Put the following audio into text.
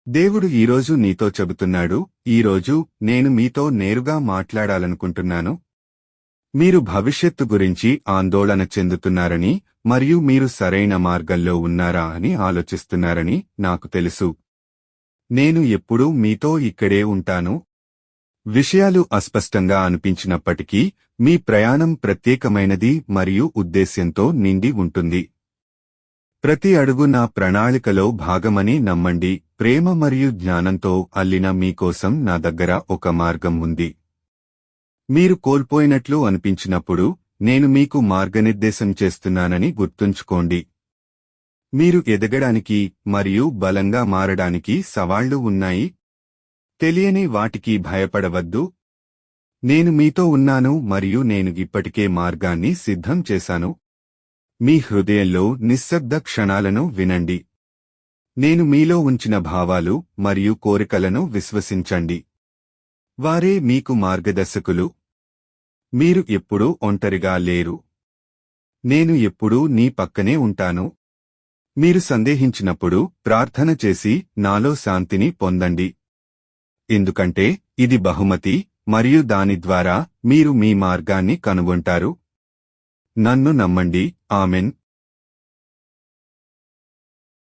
దేవుడు ఈరోజు నీతో చెబుతున్నాడు, ఈరోజు నేను మీతో నేరుగా మాట్లాడాలనుకుంటున్నాను. మీరు భవిష్యత్తు గురించి ఆందోళన చెందుతున్నారని మరియు మీరు సరైన మార్గంలో ఉన్నారా అని ఆలోచిస్తున్నారని నాకు తెలుసు. నేను ఎప్పుడూ మీతో ఇక్కడే ఉంటాను. విషయాలు అస్పష్టంగా అనిపించినప్పటికీ మీ ప్రయాణం ప్రత్యేకమైనది మరియు ఉద్దేశ్యంతో నిండి ఉంటుంది. ప్రతి అడుగు నా ప్రణాళికలో భాగమని నమ్మండి. ప్రేమ మరియు జ్ఞానంతో అల్లిన మీకోసం నా దగ్గర ఒక మార్గం ఉంది. మీరు కోల్పోయినట్లు అనిపించినప్పుడు నేను మీకు మార్గనిర్దేశం చేస్తున్నానని గుర్తుంచుకోండి. మీరు ఎదగడానికి మరియు బలంగా మారడానికి సవాళ్లు ఉన్నాయి. తెలియని వాటికి భయపడవద్దు. నేను మీతో ఉన్నాను మరియు నేను ఇప్పటికే మార్గాన్ని సిద్ధం చేశాను. మీ హృదయంలో నిశ్శబ్ద క్షణాలను వినండి. నేను మీలో ఉంచిన భావాలు మరియు కోరికలను విశ్వసించండి. వారే మీకు మార్గదర్శకులు. మీరు ఎప్పుడూ ఒంటరిగా లేరు. నేను ఎప్పుడూ నీ పక్కనే ఉంటాను. మీరు సందేహించినప్పుడు ప్రార్థన చేసి నాలో శాంతిని పొందండి. ఎందుకంటే ఇది బహుమతి మరియు దాని ద్వారా మీరు మీ మార్గాన్ని కనుగొంటారు. నన్ను నమ్మండి. ఆమెన్.